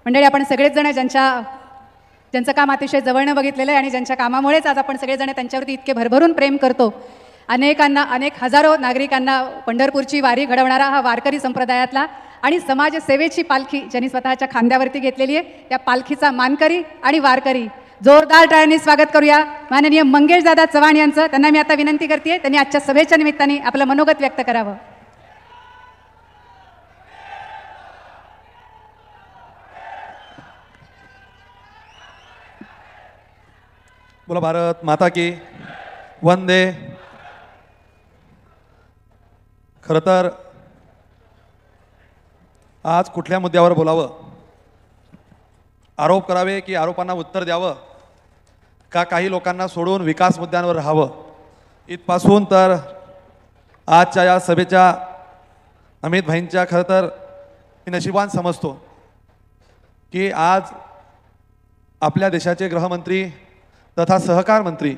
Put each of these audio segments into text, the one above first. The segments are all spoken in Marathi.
मंडळी, आपण सगळेच जण ज्यांचं काम अतिशय जवळनं बघितलेलं आहे आणि ज्यांच्या कामामुळेच आज आपण सगळेजण त्यांच्यावरती इतके भरभरून प्रेम करतो. अनेक हजारो नागरिकांना पंढरपूरची वारी घडवणारा हा वारकरी संप्रदायातला आणि समाजसेवेची पालखी ज्यांनी स्वतःच्या खांद्यावरती घेतलेली आहे, त्या पालखीचा मानकरी आणि वारकरी जोरदार टाळ्यांनी स्वागत करूया. माननीय मंगेशदादा चव्हाण यांचं. त्यांना मी आता विनंती करते, त्यांनी आजच्या सभेच्या निमित्ताने आपलं मनोगत व्यक्त करावं. बोला भारत माता की वंदे. खरं तर आज कुठल्या मुद्द्यावर बोलावं, आरोप करावे की आरोपांना उत्तर द्यावं, का काही लोकांना सोडून विकास मुद्द्यांवर राहावं, इथपासून तर आजच्या या सभेच्या अमित भाईंच्या खरं तर मी नशिबान समजतो की आज आपल्या देशाचे गृहमंत्री तथा सहकार मंत्री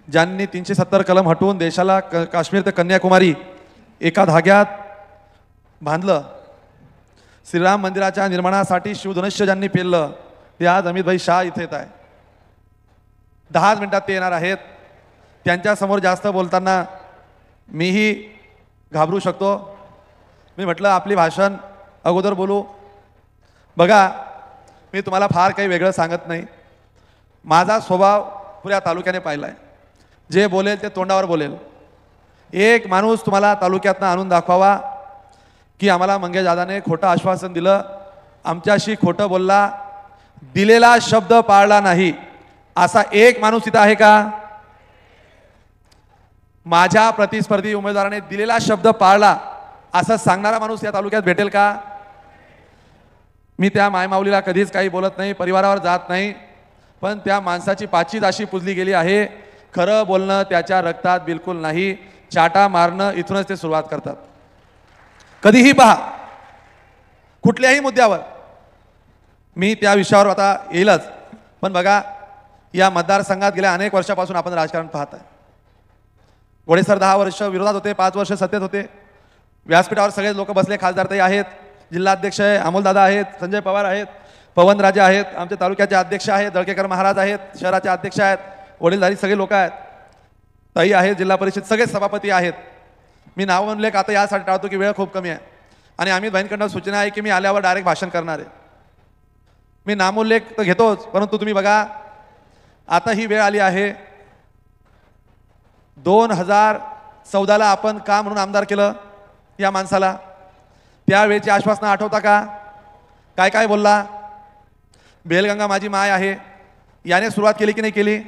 ज्यांनी 370 कलम हटवून देशाला काश्मीर ते कन्याकुमारी एका धाग्यात बांधलं, श्रीराम मंदिराच्या निर्माणासाठी शिवधनुष्य ज्यांनी पेललं, ते आज अमितभाई शाह इथे येत आहे. 10 मिनिटात ते येणार आहेत. त्यांच्यासमोर जास्त बोलताना मीही घाबरू शकतो. मी म्हटलं आपली भाषण अगोदर बोलू. बघा, मी तुम्हाला फार काही वेगळं सांगत नाही. माझा स्वभाव पुऱ्या तालुक्याने पाहिला आहे. जे बोलेल ते तोंडावर बोलेल. एक माणूस तुम्हाला तालुक्यातनं आणून दाखवावा की आम्हाला मंगेशदादाने खोटं आश्वासन दिलं, आमच्याशी खोटं बोलला, दिलेला शब्द पाळला नाही, असा एक माणूस तिथं आहे का? माझ्या प्रतिस्पर्धी उमेदवाराने दिलेला शब्द पाळला असं सांगणारा माणूस या तालुक्यात भेटेल का? मी त्या मायमाऊलीला कधीच काही बोलत नाही, परिवारावर जात नाही, पण त्या माणसाची पाचीच अशी पुजली गेली आहे. खरं बोलणं त्याच्या रक्तात बिलकुल नाही. चाटा मारणं इथूनच ते सुरुवात करतात. कधीही पहा, कुठल्याही मुद्द्यावर मी त्या विषयावर आता येईलच, पण बघा या मतदारसंघात गेल्या अनेक वर्षापासून आपण राजकारण पाहत आहे. गोडेसर 10 वर्ष विरोधात होते, 5 वर्ष सत्तेत होते. व्यासपीठावर सगळे लोक बसले. खासदारताई आहेत, जिल्हाध्यक्ष आहे, अमोलदादा आहेत, संजय पवार आहेत, पवनराजे आहेत, आमच्या तालुक्याचे अध्यक्ष आहेत, दळकेकर महाराज आहेत, शहराचे अध्यक्ष आहेत, वडीलधारी सगळे लोक आहेत, ताई आहेत, जिल्हा परिषद सगळे सभापती आहेत. मी नाव उल्लेख आता यासाठी टाळतो की वेळ खूप कमी आहे आणि अमित भाईंकडून सूचना आहे की मी आल्यावर डायरेक्ट भाषण करणार आहे. मी नामोल्लेख तर घेतोच, परंतु तुम्ही बघा आता ही वेळ आली आहे. 2014ला आपण का म्हणून आमदार केलं या माणसाला? त्यावेळेची आश्वासनं आठवता का? काय काय बोलला? बेलगंगा माझी माय आहे, याने सुरुवात केली की नाही केली?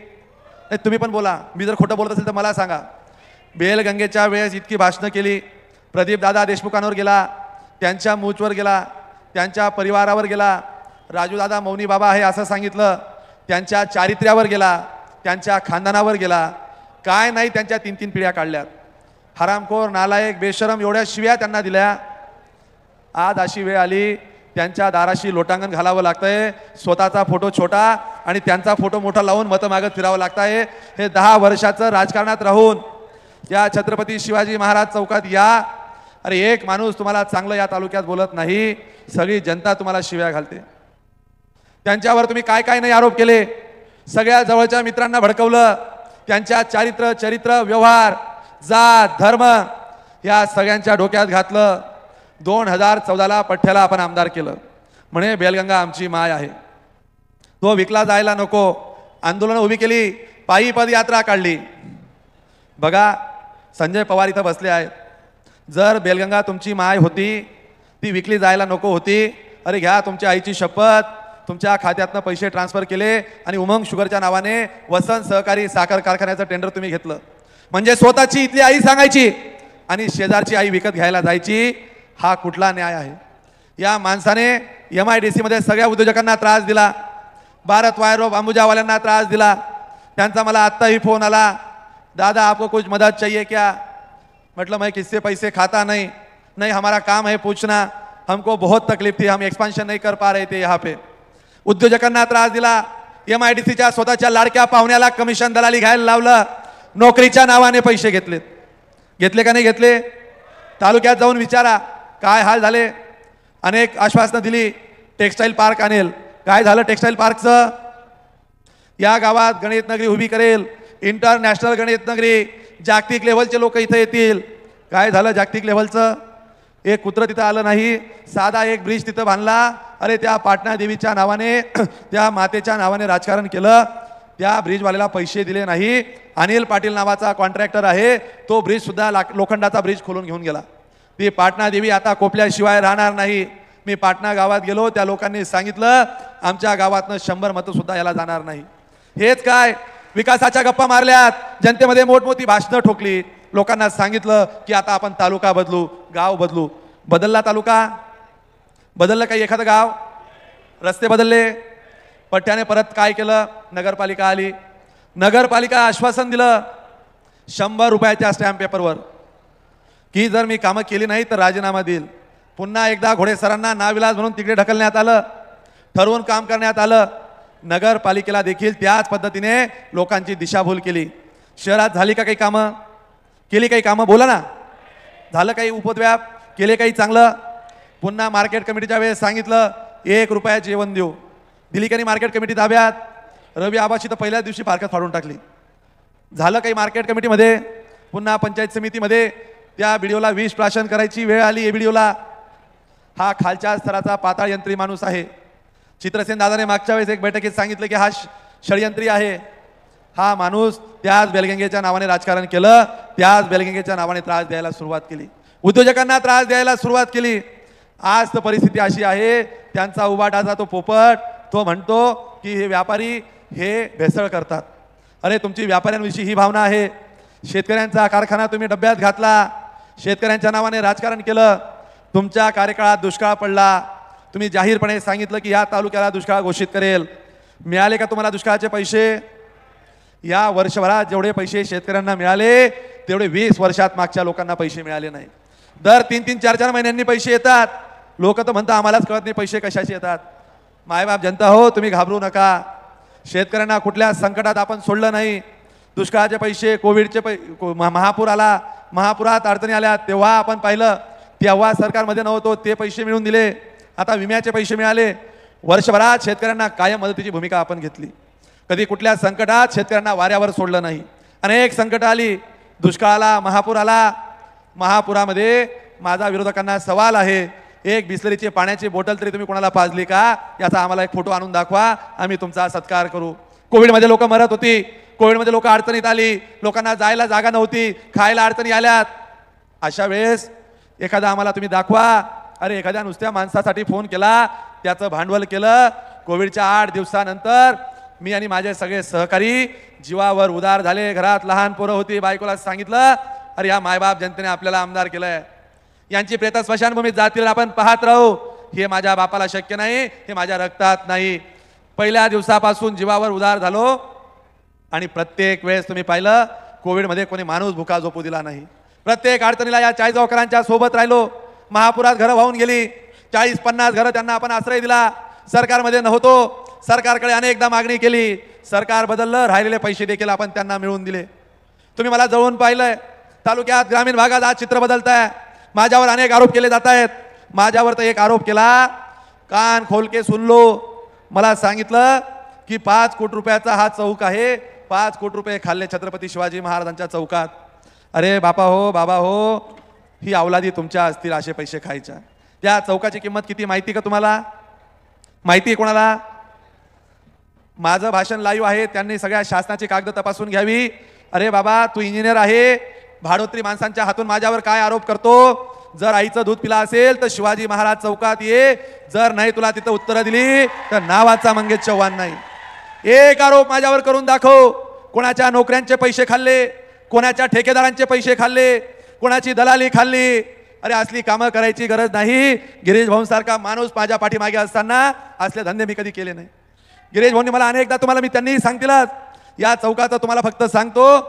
तुम्ही पण बोला, मी जर खोटं बोलत असेल तर मला सांगा. बेलगंगेच्या वेळेस इतकी भाषणं केली. प्रदीप दादा देशमुखांवर गेला, त्यांच्या मूचवर गेला, त्यांच्या परिवारावर गेला. राजूदादा मौनी बाबा आहे असं सांगितलं, त्यांच्या चारित्र्यावर गेला, त्यांच्या खानदानावर गेला. काय नाही, त्यांच्या 3-3 पिढ्या काढल्यात. हरामखोर, नालायक, बेशरम एवढ्या शिव्या त्यांना दिल्या. आज अशी वेळ आली, त्यांच्या दाराशी लोटांगण घालावं लागतंय. स्वतःचा फोटो छोटा आणि त्यांचा फोटो मोठा लावून मतं मागत फिरावं लागतंय. हे 10 वर्षाचं राजकारणात राहून या छत्रपती शिवाजी महाराज चौकात या. अरे एक माणूस तुम्हाला चांगलं या तालुक्यात बोलत नाही, सगळी जनता तुम्हाला शिव्या घालते. त्यांच्यावर तुम्ही काय काय नाही आरोप केले. सगळ्या जवळच्या मित्रांना भडकवलं. त्यांच्या चरित्र, व्यवहार, जात, धर्म या सगळ्यांच्या डोक्यात घातलं. 2014ला पठ्ठ्याला आपण आमदार केलं. म्हणे बेलगंगा आमची माय आहे. तो विकला जायला नको. आंदोलन उभी केली, पायी पदयात्रा काढली. बघा संजय पवार इथं बसले आहेत. जर बेलगंगा तुमची माय होती, ती विकली जायला नको होती, अरे घ्या तुमच्या आईची शपथ, तुमच्या खात्यातनं पैसे ट्रान्सफर केले आणि उमंग शुगरच्या नावाने वसंत सहकारी साखर कारखान्याचं टेंडर तुम्ही घेतलं. म्हणजे स्वतःची इथली आई सांगायची आणि शेजारची आई विकत घ्यायला जायची. हा कुठला न्याय आहे? या माणसाने MIDC मध्ये सगळ्या उद्योजकांना त्रास दिला. भारत वायर ऑफ अंबुजावाल्यांना त्रास दिला. त्यांचा मला आत्ताही फोन आला, दादा आपको कुछ मदद चाहिए क्या? मतलब मैं किससे पैसे खाता नहीं, नहीं हमारा काम है पूछना, हमको बहुत तकलीफ थी, हम एक्सपांशन नहीं कर पा रहे थे यहाँ पे. उद्योजकांना त्रास दिला. MIDCच्या स्वतःच्या लाडक्या पाहुण्याला कमिशन दलाली घ्यायला लावलं. नोकरीच्या नावाने पैसे घेतले का नाही घेतले? तालुक्यात जाऊन विचारा काय हाल झाले. अनेक आश्वासनं दिली, टेक्स्टाईल पार्क आणेल. काय झालं टेक्स्टाईल पार्कचं? या गावात गणित नगरी उभी करेल, इंटरनॅशनल गणित नगरी, जागतिक लेव्हलचे लोक इथे येतील. काय झालं जागतिक लेव्हलचं? एक कुत्रं तिथं आलं नाही, साधा एक ब्रिज तिथं बांधला. अरे त्या पाटणा देवीच्या नावाने त्या मातेच्या नावाने राजकारण केलं. त्या ब्रिजवाल्याला पैसे दिले नाही. अनिल पाटील नावाचा कॉन्ट्रॅक्टर आहे, तो ब्रिज सुद्धा लोखंडाचा ब्रिज खोलून घेऊन गेला. ती पाटणा देवी आता कोपल्याशिवाय राहणार नाही. मी पाटणा गावात गेलो, त्या लोकांनी सांगितलं आमच्या गावातनं 100 मतं सुद्धा याला जाणार नाही. हेच काय विकासाच्या गप्पा मारल्यात, जनतेमध्ये मोठमोठी भाषणं ठोकली, लोकांना सांगितलं की आता आपण तालुका बदलू, गाव बदलू. बदलला तालुका? बदललं काही एखादं गाव? रस्ते बदलले? पट्ट्याने परत काय केलं? नगरपालिका आली. नगरपालिका आश्वासन दिलं 100 रुपयाच्या स्टॅम्प पेपरवर की जर मी कामं केली नाही तर राजीनामा देईल. पुन्हा एकदा घोडे सरांना नाविलाज म्हणून तिकडे ढकलण्यात आलं, ठरवून काम करण्यात आलं. नगरपालिकेला देखील त्याच पद्धतीने लोकांची दिशाभूल केली. शहरात झाली का काही कामं? केली काही कामं? बोला ना. झालं काही उपद्व्याप? केले काही चांगलं? पुन्हा मार्केट कमिटीच्या वेळेस सांगितलं 1 रुपया जेवण देऊ. दिली का नाही मार्केट कमिटी ताब्यात? रवी आबाशी तर पहिल्याच दिवशी फारकत फाडून टाकली. झालं काही मार्केट कमिटीमध्ये? पुन्हा पंचायत समितीमध्ये त्या व्हिडिओला विष प्राशन करायची वेळ आली. या व्हिडिओला हा खालच्या स्तराचा पाताळ यंत्री माणूस आहे. चित्रसेन दादाने मागच्या वेळेस एक बैठकीत सांगितलं की हा षडयंत्री आहे. हा माणूस त्याच बेलगंगेच्या नावाने राजकारण केलं, त्याच बेलगंगेच्या नावाने त्रास द्यायला सुरुवात केली, उद्योजकांना त्रास द्यायला सुरुवात केली. आज तर परिस्थिती अशी आहे, त्यांचा उबाटाचा तो पोपट तो म्हणतो की हे व्यापारी हे भेसळ करतात. अरे तुमची व्यापाऱ्यांविषयी ही भावना आहे. शेतकऱ्यांचा कारखाना तुम्ही डब्यात घातला, शेतकऱ्यांच्या नावाने राजकारण केलं. तुमच्या कार्यकाळात दुष्काळ पडला, तुम्ही जाहीरपणे सांगितलं की या तालुक्याला दुष्काळ घोषित करेल. मिळाले का तुम्हाला दुष्काळाचे पैसे? या वर्षभरात जेवढे पैसे शेतकऱ्यांना मिळाले तेवढे 20 वर्षात मागच्या लोकांना पैसे मिळाले नाही. दर 3-3, 4-4 महिन्यांनी पैसे येतात. लोक तर म्हणतात आम्हालाच कळत नाही पैसे कशाचे येतात. मायबाप जनता हो, तुम्ही घाबरू नका. शेतकऱ्यांना कुठल्या संकटात आपण सोडलं नाही. दुष्काळाचे पैसे, कोविडचे महापूर आला, महापुरात अडचणी आल्या तेव्हा आपण पाहिलं, तेव्हा सरकारमध्ये नव्हतो ते पैसे मिळवून दिले. आता विम्याचे पैसे मिळाले. वर्षभरात शेतकऱ्यांना कायम मदतीची भूमिका आपण घेतली. कधी कुठल्या संकटात शेतकऱ्यांना वाऱ्यावर सोडलं नाही. अनेक संकट आली, दुष्काळाला, महापूर आला. महापुरामध्ये माझा विरोधकांना सवाल आहे, एक बिस्लरीची पाण्याची बॉटल तरी तुम्ही कोणाला पाजली का? याचा आम्हाला एक फोटो आणून दाखवा, आम्ही तुमचा सत्कार करू. कोविडमध्ये लोक मरत होती, कोविडमध्ये लोक अडचणीत आली, लोकांना जायला जागा नव्हती, खायला अडचणी आल्यात. अशा वेळेस एखादा आम्हाला तुम्ही दाखवा. अरे एखाद्या नुसत्या माणसासाठी फोन केला, त्याचं भांडवल केलं. कोविडच्या 8 दिवसानंतर मी आणि माझे सगळे सहकारी जीवावर उदार झाले. घरात लहान पोरं होती, बायकोला सांगितलं अरे या मायबाप जनतेने आपल्याला आमदार केलंय, यांची प्रेत स्मशानभूमीत जातील आपण पाहत राहू. हे माझ्या बापाला शक्य नाही, हे माझ्या रक्तात नाही. पहिल्या दिवसापासून जीवावर उदार झालो आणि प्रत्येक वेळेस तुम्ही पाहिलं कोविडमध्ये कोणी माणूस भुका झोपू दिला नाही. प्रत्येक अडचणीला या चाळीसगावकरांच्या सोबत राहिलो. महापुरात घरं वाहून गेली, 40-50 घरं त्यांना आपण आश्रय दिला. सरकारमध्ये नव्हतो, सरकारकडे अनेकदा मागणी केली, सरकार बदललं, राहिलेले पैसे देखील आपण त्यांना मिळवून दिले. तुम्ही मला जवळून पाहिलंय, तालुक्यात ग्रामीण भागात आज चित्र बदलत आहे. माझ्यावर अनेक आरोप केले जात आहेत. माझ्यावर तर एक आरोप केला, कान खोल के सुन लो, मला सांगितलं की 5 कोटी रुपयाचा हा चौक आहे, 5 कोटी रुपये खाल्ले छत्रपती शिवाजी महाराजांच्या चौकात. अरे बापा हो, बाबा हो, ही अवलादी तुमच्या असतील असे पैसे खायच्या. त्या चौकाची किंमत किती माहिती का तुम्हाला? माहिती आहे कोणाला? माझं भाषण लाईव्ह आहे, त्यांनी सगळ्या शासनाची कागद तपासून घ्यावी. अरे बाबा तू इंजिनियर आहे, भाडोत्री माणसांच्या हातून माझ्यावर काय आरोप करतो? जर आईचं दूध पिला असेल तर शिवाजी महाराज चौकात ये, जर नाही तुला तिथं उत्तरं दिली तर नावाचा मंगेश चव्हाण नाही. एक आरोप माझ्यावर करून दाखव. कोणाच्या नोकऱ्यांचे पैसे खाल्ले, कोणाच्या ठेकेदारांचे पैसे खाल्ले, कोणाची दलाली खाल्ली. अरे असली कामं करायची गरज नाही. गिरीश भाऊंसारखा माणूस माझ्या पाठीमागे असताना असले धंदे मी कधी केले नाही. गिरीश भाऊंनी मला अनेकदा, तुम्हाला मी त्यांनी सांगितलं, या चौकाचं तुम्हाला फक्त सांगतो,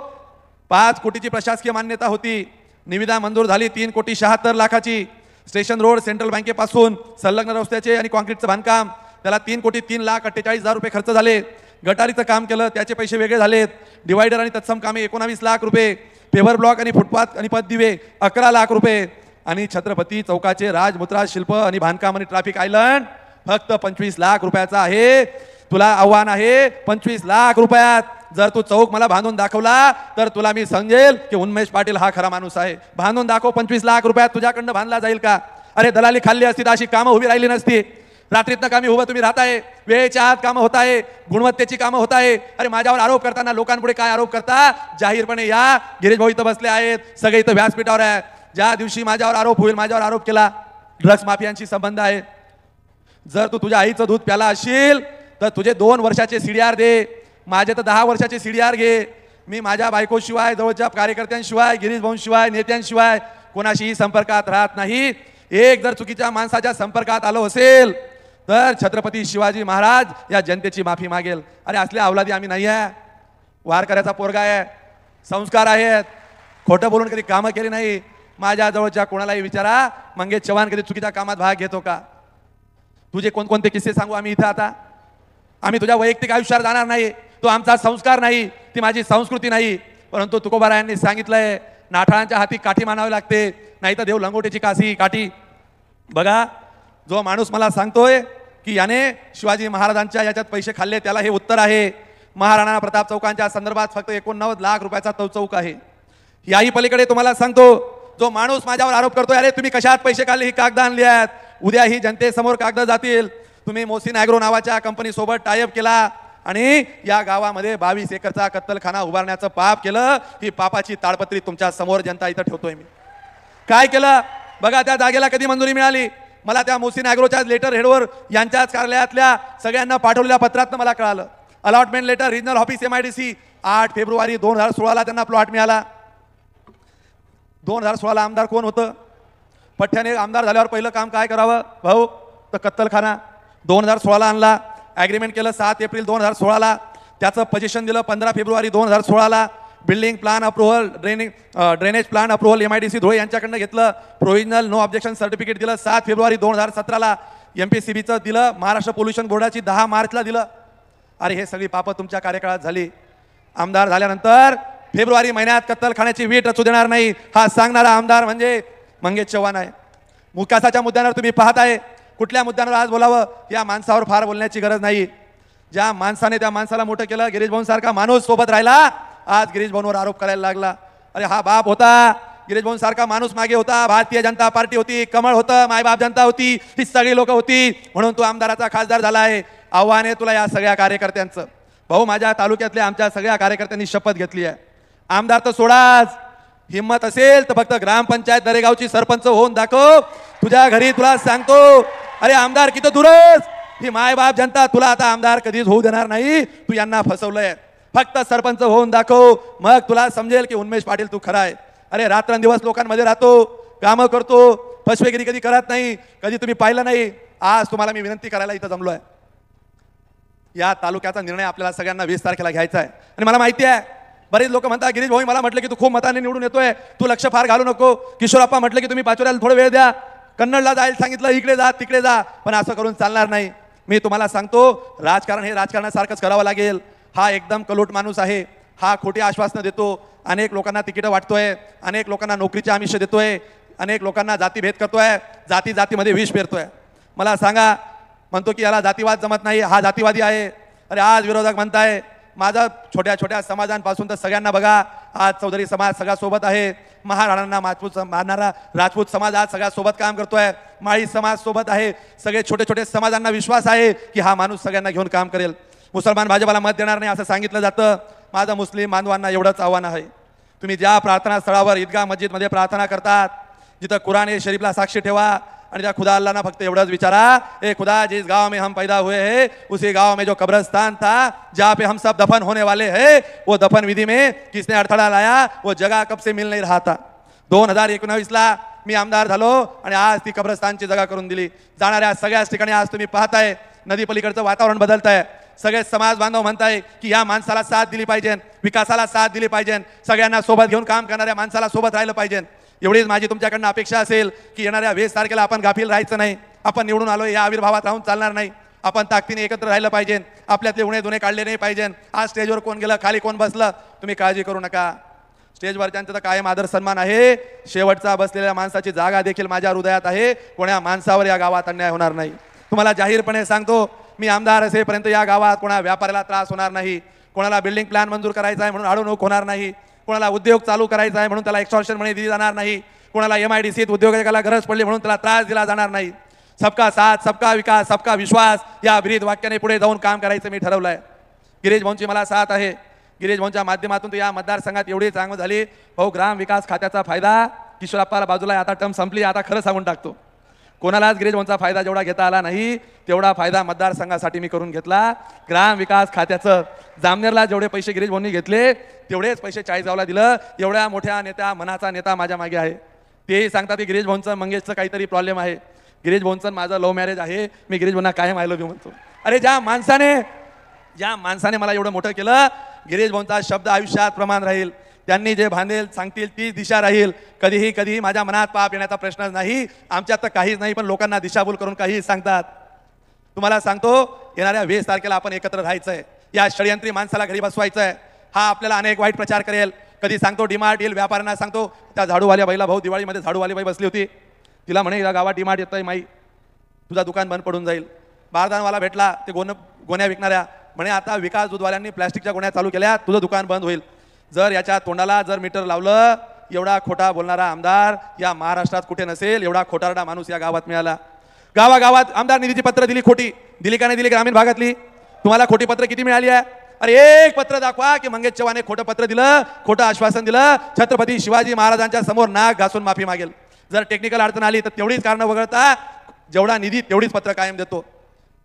5 कोटीची प्रशासकीय मान्यता होती, निविदा मंजूर झाली 3,76,00,000ची. स्टेशन रोड सेंट्रल बँकेपासून संलग्न रस्त्याचे आणि कॉन्क्रीटचं बांधकाम, त्याला 3,03,48,000 रुपये खर्च झाले. गटारीचं काम केलं, त्याचे पैसे वेगळे झालेत. डिवायडर आणि तत्सम कामे 19 लाख रुपये. पेवर ब्लॉक आणि फुटपाथ आणि पददिवे 11 लाख रुपये. आणि छत्रपती चौकाचे राजमुद्रा शिल्प आणि बांधकाम आणि ट्रॅफिक आयलंड फक्त 25 लाख रुपयाचा आहे. तुला आव्हान आहे 25 लाख रुपयात. जर तू चौक मला बांधून दाखवला तर तुला मी समजेल की उन्मेष पाटील हा खरा माणूस आहे. बांधून दाखव 25 लाख रुपयात तुझ्याकडनं बांधला जाईल का? अरे दलाली खाल्ली असती तर अशी कामं उभी राहिली नसती. रात्रीतनं कामी उभं तुम्ही राहताय, वेळेच्या आत कामं होत आहे, गुणवत्तेची कामं होत आहे. अरे माझ्यावर आरोप करताना लोकांपुढे काय आरोप करता? जाहीरपणे या. गिरीश भाऊ इथं बसले आहेत, सगळे इथं व्यासपीठावर आहे. ज्या दिवशी माझ्यावर आरोप होईल, माझ्यावर आरोप केला ड्रग्ज माफियांशी संबंध आहे, जर तू तुझ्या आईचं दूध प्याला असशील तर तुझे 2 वर्षाचे सीडीआर दे, माझे तर 10 वर्षाचे सीडीआर घे. मी माझ्या बायकोशिवाय, जवळच्या कार्यकर्त्यांशिवाय, गिरीश भाऊंशिवाय, नेत्यांशिवाय कोणाशीही संपर्कात राहत नाही. एक जर चुकीच्या माणसाच्या संपर्कात आलो असेल तर छत्रपती शिवाजी महाराज या जनतेची माफी मागेल. अरे असल्या अवलादी आम्ही नाही आहे. वारकऱ्याचा पोरगा आहे, संस्कार आहेत, खोटं बोलून कधी कामं केली नाही. माझ्या जवळच्या कोणालाही विचारा, मंगेश चव्हाण कधी चुकीच्या कामात भाग घेतो का? तुझे कोणकोणते किस्से सांगू आम्ही इथं आता? आम्ही तुझ्या वैयक्तिक आयुष्यात जाणार नाही. तो आमचा संस्कार नाही, ती माझी संस्कृती नाही. परंतु तुकोबारायांनी सांगितलंय, नाठाळांच्या हाती काठी मानावी लागते, नाही तर देव लंगोटीची काशी काठी. बघा, जो माणूस मला सांगतोय की याने शिवाजी महाराजांच्या याच्यात पैसे खाल्ले, त्याला हे उत्तर आहे. महाराणा प्रताप चौकांच्या संदर्भात फक्त 89 लाख रुपयाचा तो चौक आहे. याही पलीकडे तुम्हाला सांगतो, जो माणूस माझ्यावर आरोप करतोय, अरे तुम्ही कशात पैसे खाल्ले, ही कागद आणली आहेत, उद्या ही जनतेसमोर कागद जातील. तुम्ही मोसिन ॲग्रो नावाच्या कंपनी सोबत टायअप केला आणि या गावामध्ये 22 एकरचा कत्तलखाना उभारण्याचं पाप केलं. ही पापाची ताडपत्री तुमच्या समोर जनता इथं ठेवतोय मी. काय केलं बघा. त्या जागेला कधी मंजुरी मिळाली? मला त्या मोसिन ॲग्रोच्या लेटर हेडवर यांच्याच कार्यालयातल्या सगळ्यांना पाठवलेल्या पत्रातनं मला कळालं. Allotment letter, regional office MIDC, 8 फेब्रुवारी 2016ला त्यांना प्लॉट मिळाला. 2016ला आमदार कोण होतं? पठ्ठ्याने आमदार झाल्यावर पहिलं काम काय करावं भाऊ? तर कत्तलखाना 2016ला आणला. ॲग्रीमेंट केलं 7 एप्रिल 2016ला. त्याचं पोझिशन दिलं 15 फेब्रुवारी 2016ला. Building plan approval, drainage plan approval MIDC Dhule यांच्याकडनं घेतलं. प्रोव्हिजनल नो ऑब्जेक्शन सर्टिफिकेट दिलं 7 फेब्रुवारी 2017ला. MPCBचं दिलं, महाराष्ट्र पोल्युशन बोर्डाची 10 मार्चला दिलं. अरे हे सगळी पापं तुमच्या कार्यकाळात झाली. आमदार झाल्यानंतर फेब्रुवारी महिन्यात कत्तलखान्याची वीट रचू देणार नाही हा सांगणारा आमदार म्हणजे मंगेश चव्हाण आहे. मुकासाच्या मुद्द्यांवर तुम्ही पाहताय. कुठल्या मुद्द्यांवर आज बोलावं या माणसावर फार बोलण्याची गरज नाही. ज्या माणसाने त्या माणसाला मोठं केलं, गिरीश भाऊंसारखा माणूस सोबत राहिला, आज गिरीश भाऊंवर आरोप करायला लागला. अरे हा बाप होता, गिरीश भाऊंसारखा माणूस मागे होता, भारतीय जनता पार्टी होती, कमळ होतं, मायबाप जनता होती, ही सगळी लोक होती, म्हणून तू आमदाराचा खासदार झाला आहे. आव्हान आहे तुला या सगळ्या कार्यकर्त्यांचं. भाऊ, माझ्या तालुक्यातल्या आमच्या सगळ्या कार्यकर्त्यांनी शपथ घेतली आहे. आमदार तर सोडाच, हिम्मत असेल तर फक्त ग्रामपंचायत दरेगावची सरपंच होऊन दाखव. तुझ्या घरी तुला सांगतो, अरे आमदार किती दूरच, ही मायबाप जनता तुला आता आमदार कधीच होऊ देणार नाही. तू यांना फसवलंय. फक्त सरपंच होऊन दाखव, मग तुला समजेल की उन्मेष पाटील तू खरा आहे. अरे रात्रंदिवस लोकांमध्ये राहतो, कामं करतो, फसवेगिरी कधी करत नाही, कधी तुम्ही पाहिलं नाही. आज तुम्हाला मी विनंती करायला इथं जमलो आहे. या तालुक्याचा निर्णय आपल्याला सगळ्यांना 20 तारखेला घ्यायचा आहे. आणि मला माहिती आहे बरेच लोक म्हणतात, गिरीश भाऊ मला म्हटलं की तू खूप मताने निवडून येतोय, तू लक्ष फार घालू नको. किशोरप्पा म्हटलं की तुम्ही पाचोऱ्याला थोडा वेळ द्या, कन्नडला जायला सांगितलं, इकडे जा तिकडे जा, पण असं करून चालणार नाही. मी तुम्हाला सांगतो, राजकारण हे राजकारणासारखंच करावं लागेल. हा एकदम कलोट माणूस आहे. हा खोटी आश्वासनं देतो, अनेक लोकांना तिकीटं वाटतोय, अनेक लोकांना नोकरीचे आमिष देतोय, अनेक लोकांना जातीभेद करतोय, जाती जातीमध्ये विष पेरतोय. मला सांगा, म्हणतो की याला जातीवाद जमत नाही, हा जातीवादी आहे. अरे आज विरोधक म्हणताय माझा छोट्या छोट्या समाजांपासून तर सगळ्यांना बघा, आज चौधरी समाज सगळ्या सोबत आहे, महाराणांना मानणारा राजपूत समाज आज सगळ्या सोबत काम करतोय, माळी समाज सोबत आहे. सगळे छोटे छोटे समाजांना विश्वास आहे की हा माणूस सगळ्यांना घेऊन काम करेल. मुसलमान भाजपाला मत देणार नाही असं सांगितलं जातं. माझं मुस्लिम बांधवांना एवढंच आव्हान आहे, तुम्ही ज्या प्रार्थना स्थळावर ईदगाह मस्जिदमध्ये प्रार्थना करतात, जिथं कुरान शरीफला साक्षी ठेवा आणि त्या खुदा अल्लाह ना फक्त एवढंच विचारा, ए खुदा जिस गांव में हम पैदा हुए हैं उसी गांव में जो कब्रिस्तान था जहाँ पे हम सब दफन होने वाले हैं, वो दफन विधि में किसने अडथळा लाया, वो जगह कब से मिल नहीं रहा था. 2019ला मी आमदार झालो आणि आज ती कब्रिस्तानची जागा करून दिली. जाणाऱ्या सगळ्याच ठिकाणी आज तुम्ही पाहताय नदी पलीकडचं वातावरण बदलतंय. सगळे समाज बांधव म्हणताय की या माणसाला साथ दिली पाहिजे, विकासाला साथ दिली पाहिजे, सगळ्यांना सोबत घेऊन काम करणाऱ्या माणसाला सोबत राहिलं पाहिजे. एवढीच माझी तुमच्याकडनं अपेक्षा असेल की येणाऱ्या 20 तारखेला आपण गाफील राहायचं नाही. आपण निवडून आलो या आविर्भावात राहून चालणार नाही. आपण ताकदीने एकत्र राहिलं पाहिजे, आपल्यातले उणे दुणे काढले नाही पाहिजे. आज स्टेजवर कोण गेलं, खाली कोण बसलं, तुम्ही काळजी करू नका. स्टेजवरच्यांचा तर कायम आदर सन्मान आहे. शेवटचा बसलेल्या माणसाची जागा देखील माझ्या हृदयात आहे. कोण्या माणसावर या गावात अन्याय होणार नाही. तुम्हाला जाहीरपणे सांगतो, मी आमदार असेपर्यंत या गावात कोणा व्यापाऱ्याला त्रास होणार नाही, कोणाला बिल्डिंग प्लॅन मंजूर करायचा आहे म्हणून अडवणूक होणार नाही, कोणाला उद्योग चालू करायचा आहे म्हणून त्याला एक्सटॉर्शन मनी दिली जाणार नाही, कोणाला MIDCत उद्योजकाला गरज पडली म्हणून त्याला त्रास दिला जाणार नाही. सबका साथ, सबका विकास, सबका विश्वास या ब्रीद वाक्याने पुढे जाऊन काम करायचं मी ठरवलं आहे. गिरीश भाऊंची मला साथ आहे. गिरीश भाऊंच्या माध्यमातून तर या मतदारसंघात एवढी चांगलं झाली. भाऊ, ग्राम विकास खात्याचा फायदा किशोरप्पाला बाजूला आहे, आता टर्म संपली, आता खरं सांगून टाकतो, कोणालाच गिरीश भाऊंचा फायदा जेवढा घेता आला नाही तेवढा फायदा मतदारसंघासाठी मी करून घेतला. ग्राम विकास खात्याचं जामनेरला जेवढे पैसे गिरीश भाऊंनी घेतले तेवढेच पैसे चाळीसगावला दिलं. एवढ्या मोठ्या नेत्या, मनाचा नेता माझ्या मागे आहे. तेही सांगतात की गिरीश भाऊंचं मंगेशचं काहीतरी प्रॉब्लेम आहे. गिरीश भाऊंचं माझं लव्ह मॅरेज आहे. मी गिरीश भाऊंना कायम आय लव्ह यू म्हणतो. अरे ज्या माणसाने मला एवढं मोठं केलं, गिरीश भाऊंचा शब्द आयुष्यात प्रमाण राहील. त्यांनी जे भांडेल सांगतील ती दिशा राहील. कधीही माझ्या मनात पाप येण्याचा प्रश्नच नाही. आमच्यात तर काहीच नाही, पण लोकांना दिशाभूल करून काहीही सांगतात. तुम्हाला सांगतो, येणाऱ्या 20 तारखेला आपण एकत्र राहायचंय. या षडयंत्री माणसाला घरी बसवायचंय. हा आपल्याला अनेक वाईट प्रचार करेल. कधी सांगतो डीमार्ट येईल, व्यापाऱ्यांना सांगतो. त्या झाडूवाल्या बाईला, भाऊ, दिवाळीमध्ये झाडूवाली बाई बसली होती, तिला म्हणे या गावात डीमार्ट येतंय माई, तुझा दुकान बंद पडून जाईल. बारदानवाला भेटला, ते गोण्या विकणाऱ्या, म्हणे आता विकास दूधवाल्यांनी प्लॅस्टिकच्या गोण्या चालू केल्या, तुझं दुकान बंद होईल. जर याच्या तोंडाला जर मीटर लावलं, एवढा खोटा बोलणारा आमदार या महाराष्ट्रात कुठे नसेल. एवढा खोटारडा माणूस या गावात मिळाला. गावागावात आमदार निधीची पत्र दिली, खोटी दिली का नाही दिली ग्रामीण भागातली? तुम्हाला खोटी पत्र किती मिळाली आहे? अरे एक पत्र दाखवा की मंगेश चव्हाणे खोटं पत्र दिलं, खोटं आश्वासन दिलं, छत्रपती शिवाजी महाराजांच्या समोर नाक घासून माफी मागेल. जर टेक्निकल अडचण आली तर तेवढीच कारणं वगळता जेवढा निधी तेवढीच पत्र कायम देतो.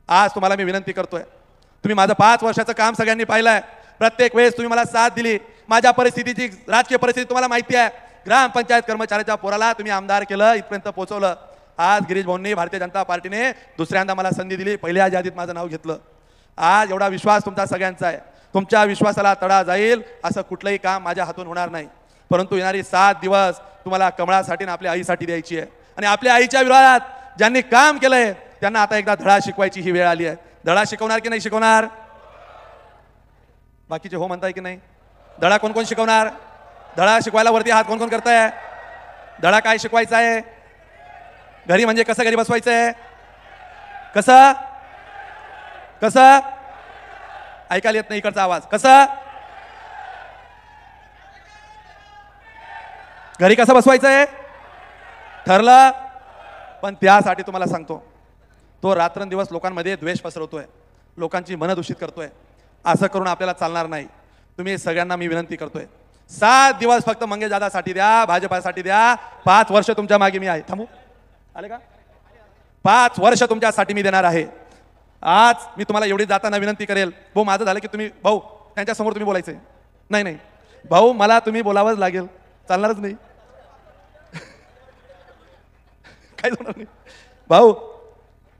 आज तुम्हाला मी विनंती करतोय, तुम्ही माझं 5 वर्षाचं काम सगळ्यांनी पाहिलंय. प्रत्येक वेळेस तुम्ही मला साथ दिली. माझ्या परिस्थितीची, राजकीय परिस्थिती तुम्हाला माहिती आहे. ग्रामपंचायत कर्मचाऱ्याच्या पोराला तुम्ही आमदार केलं, इथपर्यंत पोहोचवलं. आज गिरीश भाऊंनी, भारतीय जनता पार्टीने दुसऱ्यांदा मला संधी दिली, पहिल्या यादीत माझं नाव घेतलं. आज एवढा विश्वास तुमचा सगळ्यांचा आहे. तुमच्या विश्वासाला तडा जाईल असं कुठलंही काम माझ्या हातून होणार नाही. परंतु येणारी 7 दिवस तुम्हाला कमळासाठी आणि आपल्या आईसाठी द्यायची आहे. आणि आपल्या आईच्या विरोधात ज्यांनी काम केलंय त्यांना आता एकदा धडा शिकवायची ही वेळ आली आहे. धडा शिकवणार की नाही शिकवणार? बाकीचे हो म्हणताय की नाही? धडा कोण कोण शिकवणार? धडा शिकवायला वरती हात कोण कोण करताय? धडा काय शिकवायचा आहे? घरी म्हणजे कसं घरी बसवायचं आहे? कसं कसं ऐकायला येत नाही इकडचा आवाज. कसं घरी कसं बसवायचं आहे ठरलं. पण त्यासाठी तुम्हाला सांगतो, तो रात्रंदिवस लोकांमध्ये द्वेष पसरवतोय, लोकांची मनं दूषित करतोय. असं करून आपल्याला चालणार नाही. तुम्ही सगळ्यांना मी विनंती करतोय, 7 दिवस फक्त मंगेश दादासाठी द्या, भाजपासाठी द्या. 5 वर्ष तुमच्या मागे मी आहे. थांबू आले का? 5 वर्ष तुमच्यासाठी मी देणार आहे. आज मी तुम्हाला एवढी जाताना विनंती करेल, भाऊ माझं झालं की तुम्ही, भाऊ त्यांच्या समोर तुम्ही बोलायचंय. नाही नाही भाऊ, मला तुम्ही बोलावंच लागेल, चालणारच नाही. काय होणार नाही भाऊ.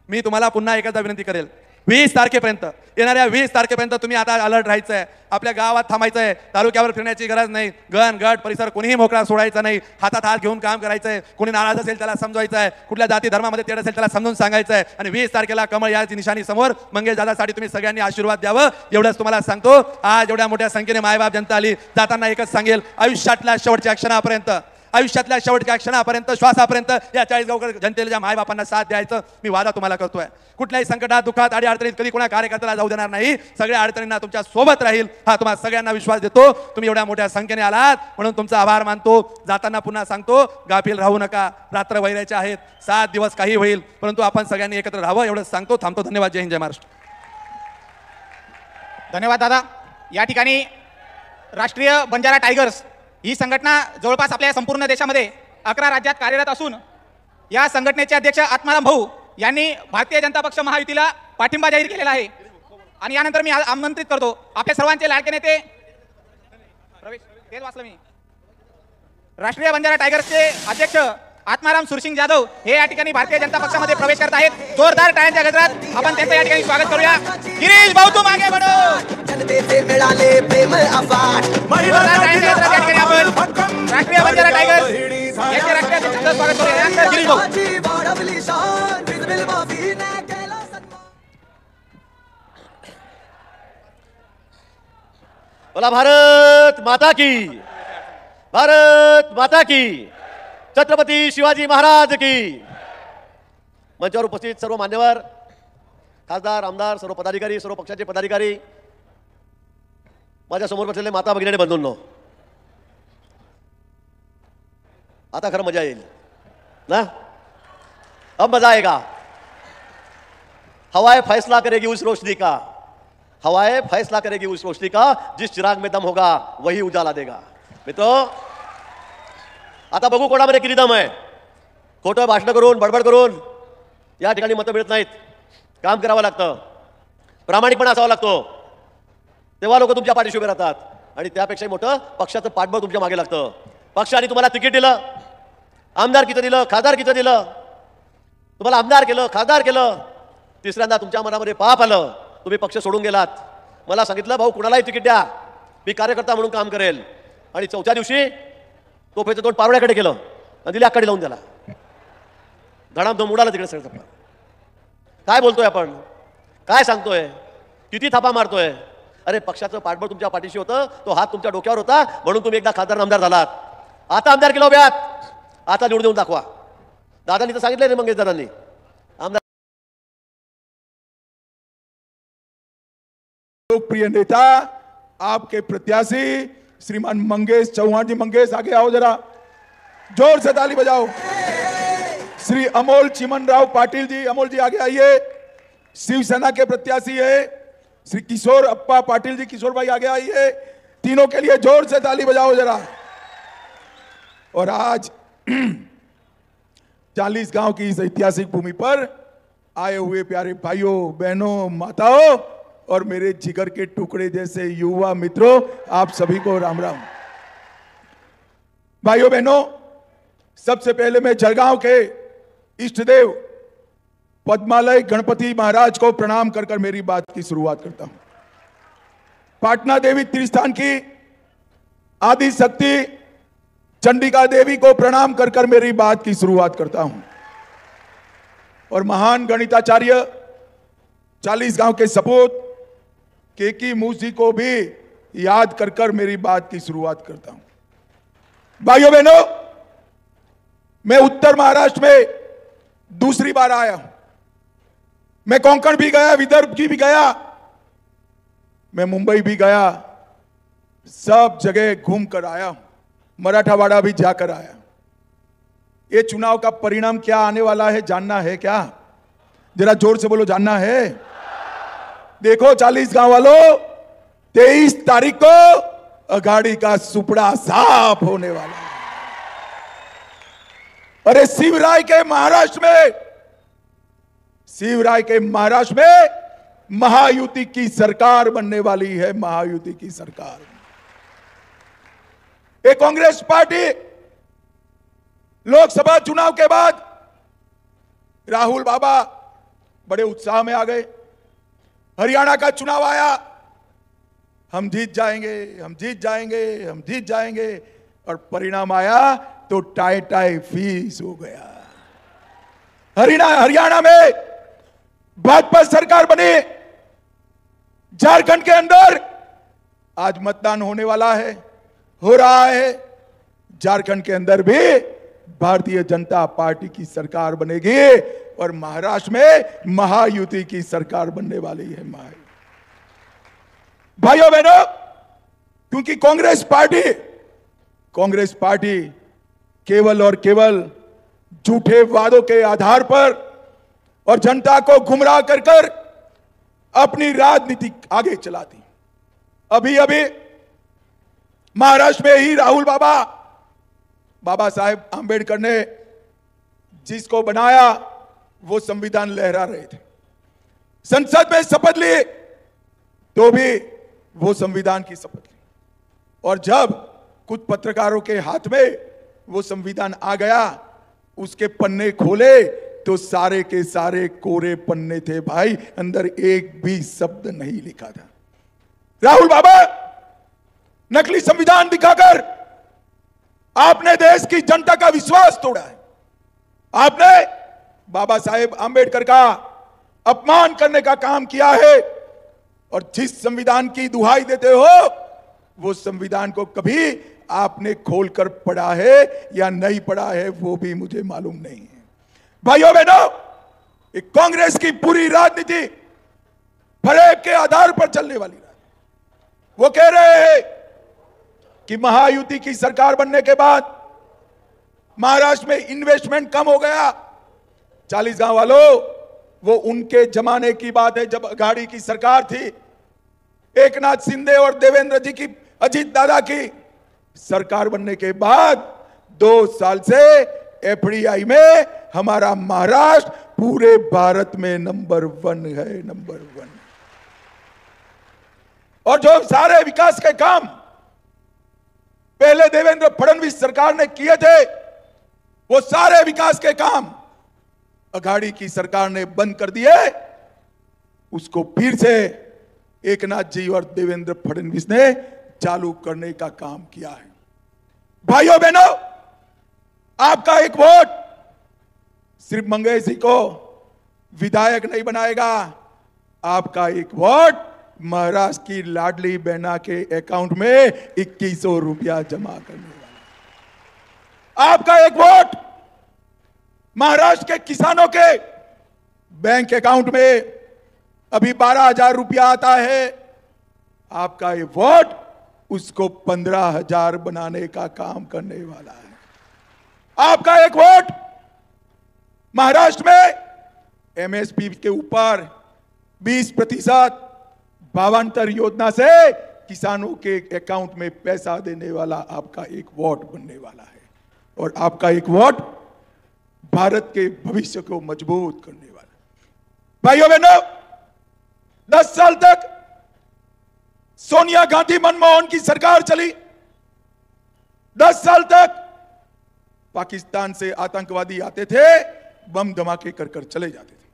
मी तुम्हाला पुन्हा एकदा विनंती करेल, 20 तारखेपर्यंत, येणाऱ्या 20 तारखेपर्यंत तुम्ही आता अलर्ट राहायचं आहे. आपल्या गावात थांबायचं आहे. तालुक्यावर फिरण्याची गरज नाही. गण गट परिसर कोणीही मोकळा सोडायचा नाही. हातात हात घेऊन काम करायचं आहे. कोणी नाराज असेल त्याला समजवायचं आहे. कुठल्या जाती धर्मामध्ये तेढ असेल त्याला समजून सांगायचं आहे. आणि 20 तारखेला कमळ याची निशाणी समोर मंगेश दादासाठी तुम्ही सगळ्यांनी आशीर्वाद द्यावं, एवढंच तुम्हाला सांगतो. आज एवढ्या मोठ्या संख्येने मायबाप जनता आली. जाताना एकच सांगेल, आयुष्यातल्या शेवटच्या क्षणापर्यंत, आयुष्यातल्या शेवटच्या क्षणापर्यंत, श्वासापर्यंत या 40 गावकर जनतेला, ज्या मायबापांना साथ द्यायचं मी वादा तुम्हाला करतोय. कुठल्याही संकटात, दुःखात, अडचणीत कधी कोणा कार्यकर्त्याला जाऊ देणार नाही. सगळ्या अडचणींना तुमच्या सोबत राहील, हा तुम्हाला सगळ्यांना विश्वास देतो. तुम्ही एवढ्या मोठ्या संख्येने आलात म्हणून तुमचा आभार मानतो. जाताना पुन्हा सांगतो, गाफील राहू नका. रात्र वैरायचे आहेत, 7 दिवस काही होईल, परंतु आपण सगळ्यांनी एकत्र राहावं एवढंच सांगतो. थांबतो. धन्यवाद. जय हिंद, जय महाराष्ट्र. धन्यवाद दादा. या ठिकाणी राष्ट्रीय बंजारा टायगर्स ही संघटना जवळपास आपल्या संपूर्ण देशामध्ये 11 राज्यात कार्यरत असून या संघटनेचे अध्यक्ष आत्माराम भाऊ यांनी भारतीय जनता पक्ष महायुतीला पाठिंबा जाहीर केलेला आहे. आणि यानंतर मी आमंत्रित करतो आपल्या सर्वांचे लाडके नेते, तेच वाचलं मी, राष्ट्रीय बंजारा टायगर्सचे अध्यक्ष आत्माराम सुरसिंग जाधव हे या ठिकाणी भारतीय जनता पक्षामध्ये प्रवेश करत आहेत. जोरदार टाळ्यांच्या गजरात आपण त्यांचं या ठिकाणी स्वागत करूया. गिरीश भाऊ तू मागे बढो. जनतेचे मिळाले प्रेम अफाट. जोरदार टाळ्यांच्या गजरात या ठिकाणी आपण राष्ट्रीय बंजारा टायगर्स यांचे राष्ट्रीय अध्यक्षांचं स्वागत करूया. यानंतर गिरीश भाऊ. बोला भारत माता की, भारत माता की, छत्रपती शिवाजी महाराज की. मंचावर उपस्थित सर्व मान्यवर, खासदार आमदार सर्व पदाधिकारी सर्व पक्षाचे पदाधिकारी माझ्या समोर बसलेले माता भगिनी बंधूंनो, आता खरं मजा येईल ना? अब मजा आएगा. हवाएं फैसला करेगी उस रोशनी का, हवाएं फैसला करेगी उस रोशनी का, जिस चिराग में दम होगा वही उजाला देगा. मित्रों, आता बघू कोणामध्ये किती दम आहे. खोटं भाषण करून बडबड करून या ठिकाणी मतं मिळत नाहीत. काम करावं लागतं, प्रामाणिकपणा असावा लागतो, तेव्हा लोक तुमच्या पाठीशी उभे राहतात. आणि त्यापेक्षाही मोठं पक्षाचं पाठबळ तुमच्या मागे लागतं. पक्षाने तुम्हाला तिकीट दिलं, आमदार किती दिलं, खासदार किती दिलं, तुम्हाला आमदार केलं, खासदार केलं, तिसऱ्यांदा तुमच्या मनामध्ये पाप आलं, तुम्ही पक्ष सोडून गेलात. मला सांगितलं भाऊ कुणालाही तिकीट द्या, मी कार्यकर्ता म्हणून काम करेल. आणि चौथ्या दिवशी तोफेचं तोंड पारोड्याकडे केलं आणि दिली आकडे लावून द्याला. धडामधूम उडाला तिकडे सगळं. काय बोलतोय आपण, काय सांगतोय, किती थापा मारतोय. अरे पक्षाचं पाठबळ तुमच्या पाठीशी होतं, तो हात तुमच्या डोक्यावर होता म्हणून तुम्ही एकदा खासदार आमदार झालात. आता आमदार केलं उभ्यात, आता निवडून देऊन दाखवा. दादांनी तर सांगितलं रे मंगेश दादांनी, आमदार लोकप्रिय नेता आपके प्रत्याशी श्रीमान मंगेश चौहान जी. मंगेश आगे आओ, जरा जोर से ताली बजाओ. श्री अमोल चिमनराव पाटिल जी, अमोल जी आगे आइए. शिवसेना के प्रत्याशी है श्री किशोर अप्पा पाटिल जी, किशोर भाई आगे आइए. तीनों के लिए जोर से ताली बजाओ जरा. और आज 40 गांव की इस ऐतिहासिक भूमि पर आए हुए प्यारे भाइयों बहनों माताओं और मेरे जिगर के टुकड़े जैसे युवा मित्रों, आप सभी को राम राम. भाइयों बहनों, सबसे पहले मैं जलगांव के इष्टदेव पद्मालय गणपति महाराज को प्रणाम कर कर मेरी बात की शुरुआत करता हूं. पाटना देवी त्रिस्थान की आदि शक्ति चंडिका देवी को प्रणाम कर कर मेरी बात की शुरुआत करता हूं. और महान गणिताचार्य 40 गांव के सपूत केकी मूसी को भी याद कर कर मेरी बात की शुरुआत करता हूं. भाइयों बहनों, मैं उत्तर महाराष्ट्र में दूसरी बार आया हूं. मैं कोंकण भी गया, विदर्भ की भी गया, मैं मुंबई भी गया, सब जगह घूम कर आया हूं. मराठावाड़ा भी जाकर आया. ये चुनाव का परिणाम क्या आने वाला है जानना है क्या? जरा जोर से बोलो, जानना है? देखो 40 गांव वालों, 23 तारीख को अघाड़ी का सुपड़ा साफ होने वाला है. अरे शिवराय के महाराष्ट्र में महायुति की सरकार बनने वाली है. महायुति की सरकार. एक कांग्रेस पार्टी लोकसभा चुनाव के बाद राहुल बाबा बड़े उत्साह में आ गए. हरियाणा का चुनाव आया, हम जीत जाएंगे, हम जीत जाएंगे, हम जीत जाएंगे. और परिणाम आया तो टाई टाई फीस हो गया. हरियाणा में भाजपा सरकार बनी. झारखंड के अंदर आज मतदान होने वाला है, हो रहा है. झारखंड के अंदर भी भारतीय जनता पार्टी की सरकार बनेगी और महाराष्ट्र में महायुति की सरकार बनने वाली है. भाइयों बहनों, क्योंकि कांग्रेस पार्टी केवल और केवल झूठे वादों के आधार पर और जनता को गुमराह कर कर अपनी राजनीति आगे चलाती. अभी अभी महाराष्ट्र में ही राहुल बाबा साहेब आंबेडकर ने जिसको बनाया वो संविधान लहरा रहे थे. संसद में शपथ ली तो भी वो संविधान की शपथ ली. और जब कुछ पत्रकारों के हाथ में वो संविधान आ गया, उसके पन्ने खोले तो सारे के सारे कोरे पन्ने थे भाई, अंदर एक भी शब्द नहीं लिखा था. राहुल बाबा, नकली संविधान दिखाकर आपने देश की जनता का विश्वास तोड़ा है. आपने बाबा साहेब आंबेडकर का अपमान करने का काम किया है. और जिस संविधान की दुहाई देते हो वो संविधान को कभी आपने खोलकर पढ़ा है या नहीं पढ़ा है वो भी मुझे मालूम नहीं है. भाइयों बहनों, एक कांग्रेस की पूरी राजनीति फरेब के आधार पर चलने वाली राजनीति। वो कह रहे हैं कि महायुति की सरकार बनने के बाद महाराष्ट्र में इन्वेस्टमेंट कम हो गया। 40 गांव वालों, वो उनके जमाने की बात है जब अघाड़ी की सरकार थी। एकनाथ शिंदे और देवेंद्र जी की, अजीत दादा की सरकार बनने के बाद 2 साल से एफडीआई में हमारा महाराष्ट्र पूरे भारत में नंबर 1 है, नंबर 1। और जो सारे विकास के काम पहले देवेंद्र फडणवीस सरकार ने किए थे, वो सारे विकास के काम अघाड़ी की सरकार ने बंद कर दिए। उसको फिर से एकनाथ जी और देवेंद्र फडणवीस ने चालू करने का काम किया है। भाइयों बहनों, आपका एक वोट सिर्फ मंगेश जी को विधायक नहीं बनाएगा, आपका एक वोट महाराष्ट्र की लाडली बहना के अकाउंट में 2100 रुपया जमा करने वाला। आपका एक वोट महाराष्ट्र के किसानों के बैंक अकाउंट में अभी 12,000 रुपया आता है। आपका ये वोट उसको 15,000 बनाने का काम करने वाला है। आपका एक वोट महाराष्ट्र में एमएसपी के ऊपर 20% भावांतर योजना से किसानों के अकाउंट में पैसा देने वाला आपका एक वोट बनने वाला है। और आपका एक वोट भारत के भविष्य को मजबूत करने वाला है। भाइयों बहनों, 10 साल तक सोनिया गांधी मनमोहन की सरकार चली। 10 साल तक पाकिस्तान से आतंकवादी आते थे, बम धमाके कर कर चले जाते थे।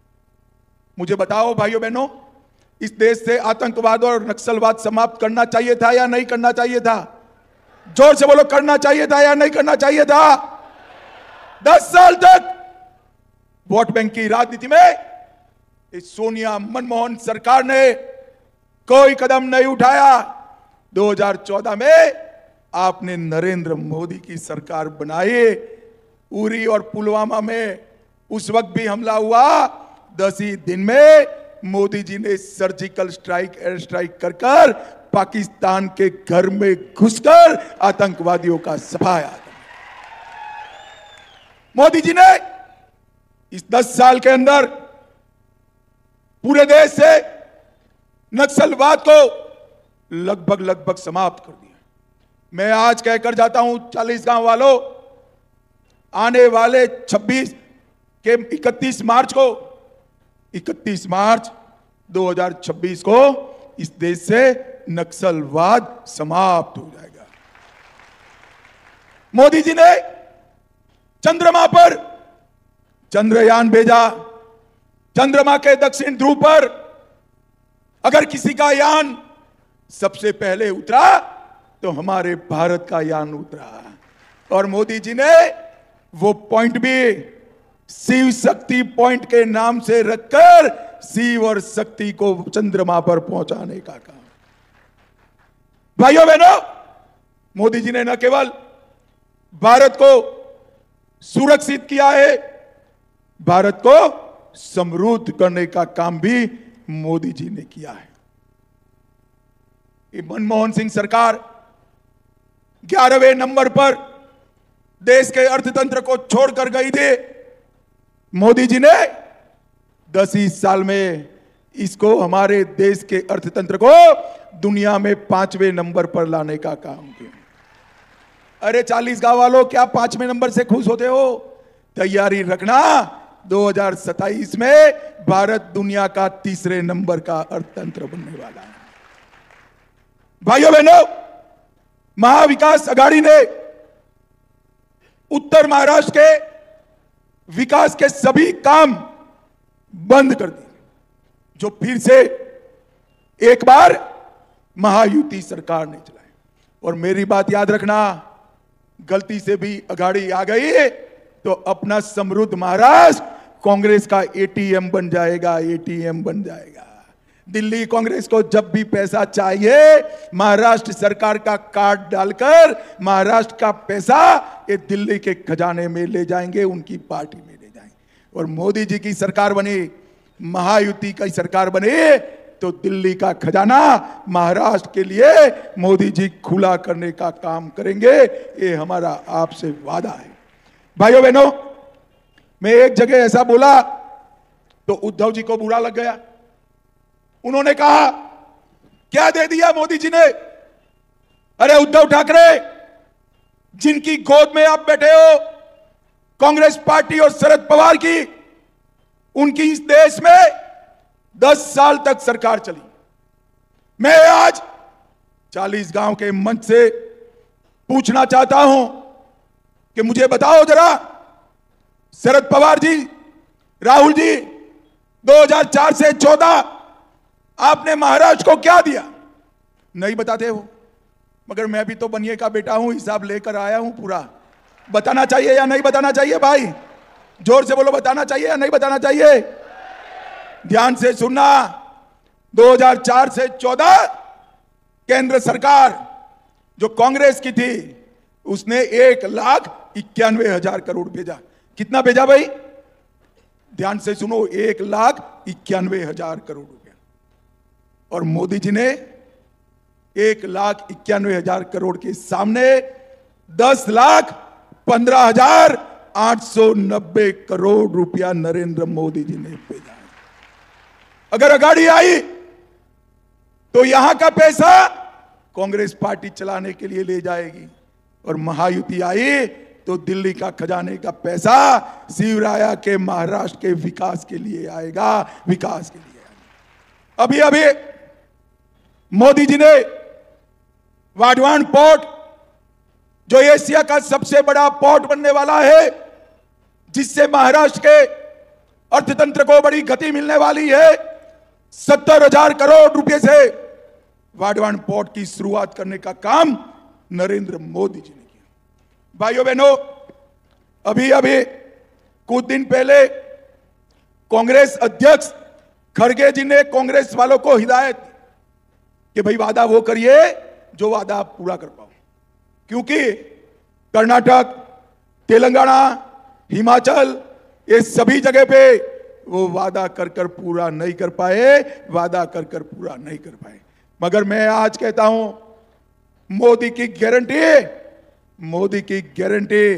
मुझे बताओ भाइयों बहनों, इस देश से आतंकवाद और नक्सलवाद समाप्त करना चाहिए था या नहीं करना चाहिए था? जोर से बोलो, करना चाहिए था या नहीं करना चाहिए था? 10 साल तक वोट बैंक की राजनीति में इस सोनिया मनमोहन सरकार ने कोई कदम नहीं उठाया। 2014 में आपने नरेंद्र मोदी की सरकार बनाई। उरी और पुलवामा में उस वक्त भी हमला हुआ। 10 ही दिन में मोदी जी ने सर्जिकल स्ट्राइक, एयर स्ट्राइक कर कर पाकिस्तान के घर में घुसकर आतंकवादियों का सफाया। मोदी जी ने इस 10 साल के अंदर पूरे देश से नक्सलवाद को लगभग समाप्त कर दिया। मैं आज कहकर जाता हूं 40 गांव वालों, आने वाले 26 के 31 मार्च 2026 को इस देश से नक्सलवाद समाप्त हो जाएगा। मोदी जी ने चंद्रमा पर चंद्रयान भेजा। चंद्रमा के दक्षिण ध्रुव पर अगर किसी का यान सबसे पहले उतरा तो हमारे भारत का यान उतरा। और मोदी जी ने वो पॉइंट भी शिव शक्ति पॉइंट के नाम से रखकर शिव और शक्ति को चंद्रमा पर पहुंचाने का काम। भाइयों बहनों, मोदी जी ने न केवल भारत को सुरक्षित किया है, भारत को समृद्ध करने का काम भी मोदी जी ने किया है। ये मनमोहन सिंह सरकार 11वें नंबर पर देश के अर्थतंत्र को छोड़कर गई थी। मोदी जी ने 10 ही साल में इसको, हमारे देश के अर्थतंत्र को दुनिया में 5वें नंबर पर लाने का काम किया। अरे 40 गांव वालों, क्या 5वें नंबर से खुश होते हो? तैयारी रखना, 2027 में भारत दुनिया का 3रे नंबर का अर्थतंत्र बनने वाला है। भाइयों बहनों, महाविकास अघाड़ी ने उत्तर महाराष्ट्र के विकास के सभी काम बंद कर दिए, जो फिर से एक बार महायुति सरकार ने चलाए। और मेरी बात याद रखना, गलती से भी अघाड़ी आ गई तो अपना समृद्ध महाराष्ट्र कांग्रेस का एटीएम बन जाएगा, एटीएम बन जाएगा। दिल्ली कांग्रेस को जब भी पैसा चाहिए, महाराष्ट्र सरकार का कार्ड डालकर महाराष्ट्र का पैसा ये दिल्ली के खजाने में ले जाएंगे, उनकी पार्टी में ले जाएंगे। और मोदी जी की सरकार बनी, महायुति की सरकार बनी तो दिल्ली का खजाना महाराष्ट्र के लिए मोदी जी खुला करने का काम करेंगे। ये हमारा आपसे वादा है। भाइयों बहनों, मैं एक जगह ऐसा बोला तो उद्धव जी को बुरा लग गया। उन्होंने कहा क्या दे दिया मोदी जी ने? अरे उद्धव ठाकरे, जिनकी गोद में आप बैठे हो, कांग्रेस पार्टी और शरद पवार की, उनकी इस देश में 10 साल तक सरकार चली। मैं आज 40 गांव के मंच से पूछना चाहता हूं कि मुझे बताओ जरा, शरद पवार जी, राहुल जी, 2004 से 14 आपने महाराष्ट्र को क्या दिया? नहीं बताते हो। मगर मैं भी तो बनिए का बेटा हूं, हिसाब लेकर आया हूं पूरा। बताना चाहिए या नहीं बताना चाहिए? भाई जोर से बोलो, बताना चाहिए या नहीं बताना चाहिए? ध्यान से सुनना, 2004 से 14 केंद्र सरकार जो कांग्रेस की थी, उसने 1,91,000 करोड़ भेजा। कितना भेजा भाई? ध्यान से सुनो, 1,91,000 करोड़ रुपया। और मोदी जी ने 1,91,000 करोड़ के सामने 10,15,890 करोड़ रुपया नरेंद्र मोदी जी ने भेजा। अगर अगाड़ी आई तो यहां का पैसा कांग्रेस पार्टी चलाने के लिए ले जाएगी, और महायुति आई तो दिल्ली का खजाने का पैसा शिवराया के महाराष्ट्र के विकास के लिए आएगा, विकास के लिए आएगा। अभी अभी मोदी जी ने वाधवान पोर्ट, जो एशिया का सबसे बड़ा पोर्ट बनने वाला है, जिससे महाराष्ट्र के अर्थतंत्र को बड़ी गति मिलने वाली है, 70,000 करोड़ रुपए से वाधवान पोर्ट की शुरुआत करने का काम नरेंद्र मोदी जी ने किया। भाइयों बहनों, अभी अभी कुछ दिन पहले कांग्रेस अध्यक्ष खड़गे जी ने कांग्रेस वालों को हिदायत दी कि भाई वादा वो करिए जो वादा आप पूरा कर पाओ, क्योंकि कर्नाटक, तेलंगाना, हिमाचल, ये सभी जगह पे वो वादा कर कर पूरा नहीं कर पाए, वादा कर कर पूरा नहीं कर पाए। मगर मैं आज कहता हूं, मोदी की गारंटी, मोदी की गारंटी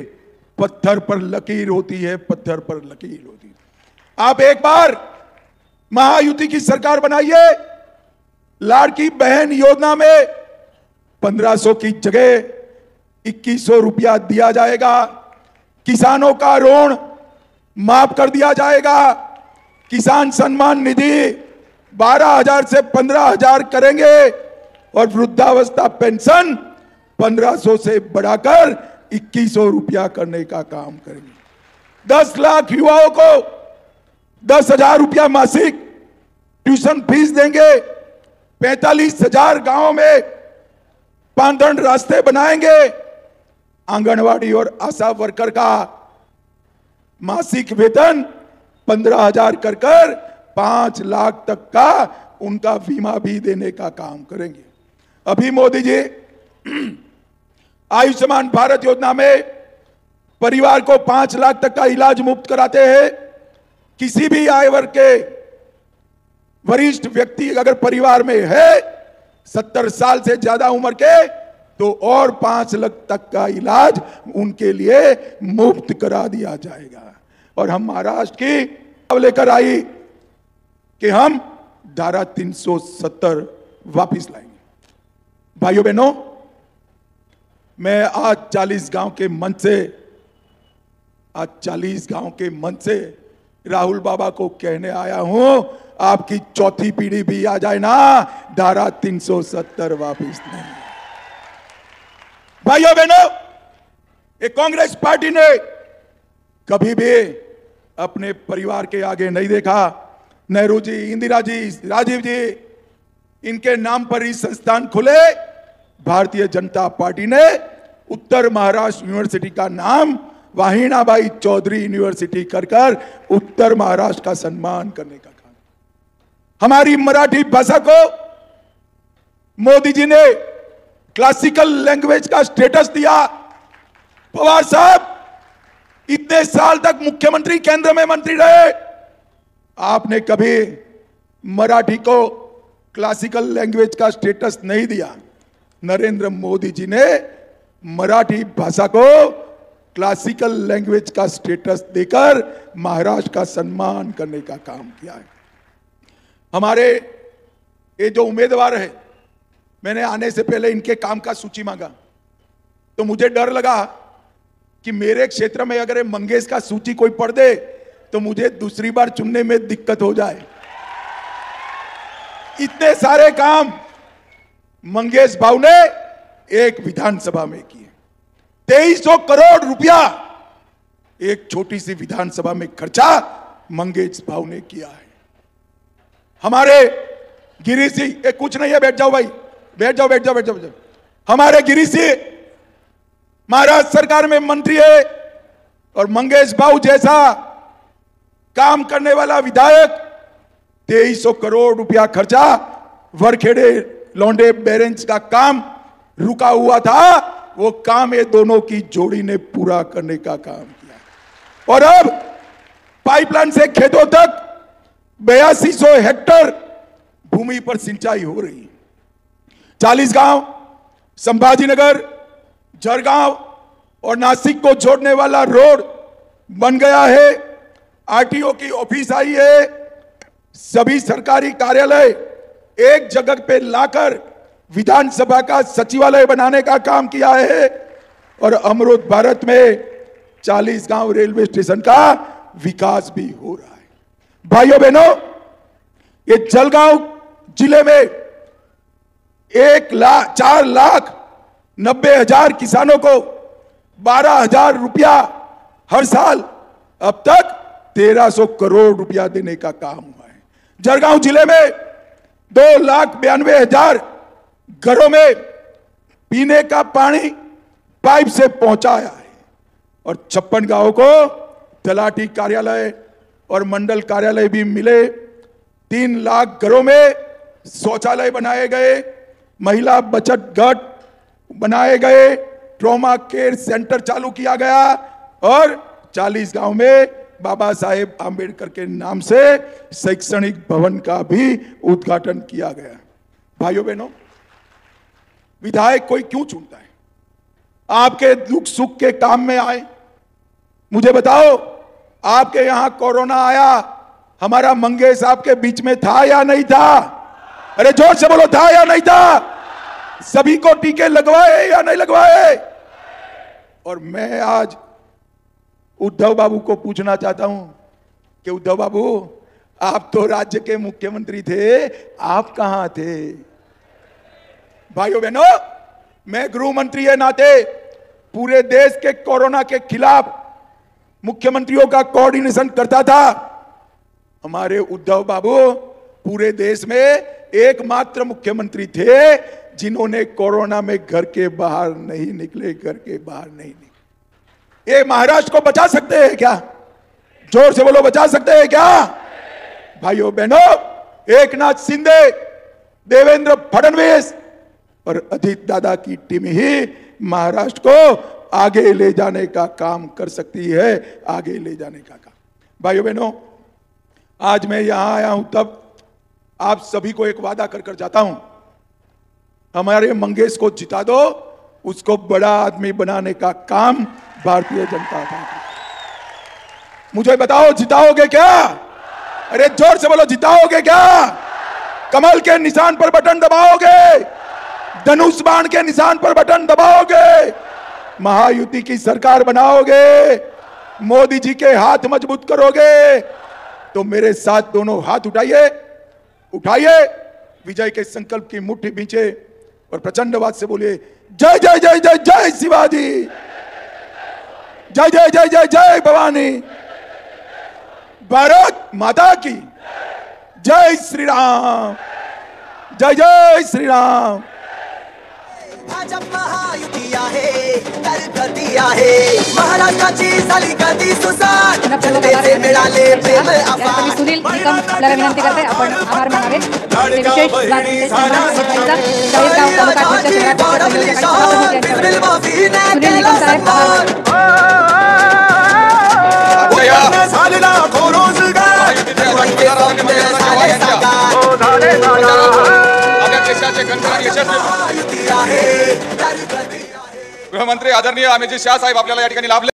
पत्थर पर लकीर होती है, पत्थर पर लकीर होती है। आप एक बार महायुति की सरकार बनाइए, लाड़की बहन योजना में 1500 की जगह 2100 रुपया दिया जाएगा। किसानों का ऋण माफ कर दिया जाएगा। किसान सम्मान निधि 12,000 से 15,000 करेंगे, और वृद्धावस्था पेंशन 1500 से बढ़ाकर 2100 रुपया करने का काम करेंगे। 10 लाख युवाओं को 10,000 रुपया मासिक ट्यूशन फीस देंगे। 45,000 गांवों में पांधन रास्ते बनाएंगे। आंगनवाड़ी और आशा वर्कर का मासिक वेतन 15,000 कर 5 लाख तक का उनका बीमा भी देने का काम करेंगे। अभी मोदी जी आयुष्मान भारत योजना में परिवार को 5 लाख तक का इलाज मुफ्त कराते हैं। किसी भी आय वर्ग के वरिष्ठ व्यक्ति अगर परिवार में है 70 साल से ज्यादा उम्र के, तो और 5 लाख तक का इलाज उनके लिए मुफ्त करा दिया जाएगा। और हम महाराष्ट्र की लेकर आई कि हम धारा 370 वापिस लाएंगे। भाइयों बहनों, मैं आज 40 गांव के मंच से राहुल बाबा को कहने आया हूं, आपकी चौथी पीढ़ी भी आ जाए ना, धारा 370 वापिस नहीं। भाइयों बहनों, ये कांग्रेस पार्टी ने कभी भी अपने परिवार के आगे नहीं देखा। नेहरू जी, इंदिरा जी, राजीव जी, इनके नाम पर ही संस्थान खुले। भारतीय जनता पार्टी ने उत्तर महाराष्ट्र यूनिवर्सिटी का नाम वाहिनाबाई चौधरी यूनिवर्सिटी कर उत्तर महाराष्ट्र का सम्मान करने का काम। हमारी मराठी भाषा को मोदी जी ने क्लासिकल लैंग्वेज का स्टेटस दिया। पवार साहब इतने साल तक मुख्यमंत्री, केंद्र में मंत्री रहे, आपने कभी मराठी को क्लासिकल लैंग्वेज का स्टेटस नहीं दिया, नरेंद्र मोदी जी ने मराठी भाषा को क्लासिकल लैंग्वेज का स्टेटस देकर महाराष्ट्र का सम्मान करने का काम किया है। हमारे ये जो उम्मीदवार है, मैंने आने से पहले इनके काम का सूची मांगा तो मुझे डर लगा कि मेरे क्षेत्र में अगर मंगेश का सूची कोई पढ़ दे तो मुझे दूसरी बार चुनने में दिक्कत हो जाए। इतने सारे काम मंगेश भाऊ ने एक विधानसभा में किए। 2300 करोड़ रुपया एक छोटी सी विधानसभा में खर्चा मंगेश भाऊ ने किया है। हमारे गिरीश जी, कुछ नहीं है, बैठ जाओ भाई, बैठ जाओ बैठ जाओ बैठ जाओ, बैठ जाओ। हमारे गिरीश जी महाराष्ट्र सरकार में मंत्री है और मंगेश भाऊ जैसा काम करने वाला विधायक 2300 करोड़ रुपया खर्चा वरखेड़े लौंडे बैरेंज का काम रुका हुआ था, वो काम ये दोनों की जोड़ी ने पूरा करने का काम किया। और अब पाइपलाइन से खेतों तक 8200 हेक्टेयर भूमि पर सिंचाई हो रही है। 40 गांव, संभाजीनगर, जरगांव और नासिक को जोड़ने वाला रोड बन गया है। आरटीओ की ऑफिस आई है। सभी सरकारी कार्यालय एक जगह पे लाकर विधानसभा का सचिवालय बनाने का काम किया है। और अमृत भारत में 40 गांव रेलवे स्टेशन का विकास भी हो रहा है। भाइयों बहनों, ये जलगांव जिले में 4,90,000 किसानों को 12,000 रुपया हर साल, अब तक 1300 करोड़ रुपया देने का काम हुआ है। जलगांव जिले में 2,92,000 घरों में पीने का पानी पाइप से पहुंचाया है। और 56 गांवों को तलाटी कार्यालय और मंडल कार्यालय भी मिले। 3 लाख घरों में शौचालय बनाए गए, महिला बचत घट बनाए गए, ट्रॉमा केयर सेंटर चालू किया गया और 40 गांव में बाबा साहेब आंबेडकर के नाम से शैक्षणिक भवन का भी उद्घाटन किया गया। भाइयों बहनों, विधायक कोई क्यों चुनता है? आपके दुख सुख के काम में आए। मुझे बताओ, आपके यहां कोरोना आया, हमारा मंगेश आपके बीच में था या नहीं था? अरे जोर से बोलो, था या नहीं था? सभी को टीके लगवाए या नहीं लगवाए? और मैं आज उद्धव बाबू को पूछना चाहता हूं कि उद्धव बाबू, आप तो राज्य के मुख्यमंत्री थे, आप कहां थे? भाइयों बहनों, मैं गृह मंत्री के नाते पूरे देश के कोरोना के खिलाफ मुख्यमंत्रियों का कोऑर्डिनेशन करता था। हमारे उद्धव बाबू पूरे देश में एकमात्र मुख्यमंत्री थे जिन्होंने कोरोना में घर के बाहर नहीं निकले, घर के बाहर नहीं निकले। ये महाराष्ट्र को बचा सकते हैं क्या? जोर से बोलो, बचा सकते हैं क्या? भाइयों बहनों, एकनाथ शिंदे, देवेंद्र फडणवीस और अजित दादा की टीम ही महाराष्ट्र को आगे ले जाने का काम कर सकती है, आगे ले जाने का काम। भाइयों बहनों, आज मैं यहां आया हूं तब आप सभी को एक वादा कर कर जाता हूं, हमारे मंगेश को जिता दो, उसको बड़ा आदमी बनाने का काम भारतीय जनता पार्टी। मुझे बताओ, जिताओगे क्या? अरे जोर से बोलो, जिताओगे क्या? कमल के निशान पर बटन दबाओगे? धनुष बाण के निशान पर बटन दबाओगे? महायुति की सरकार बनाओगे? मोदी जी के हाथ मजबूत करोगे? तो मेरे साथ दोनों हाथ उठाइए, उठाइए, विजय के संकल्प की मुट्ठी बींचे और प्रचंड आवाज से बोलिए, जय जय जय जय जय शिवाजी, जय जय जय जय जय भवानी, भारत माता की जय श्री राम, जय जय श्री राम। भाजप महायुती आहे, गती आहे, महाराष्ट्राची झाली गती सुसाट, जनतेचे मिळाले प्रेम अपार। सुनील निकम आपल्याला विनंती करते, आपण आभार मानावे। ते विशेष सुनील निकम साहेब कणखर आणि यशस्वी महायुती आहे तर गती आहे. गृहमंत्री आदरणीय अमित शाह साहेब आपल्याला या ठिकाणी लाभले.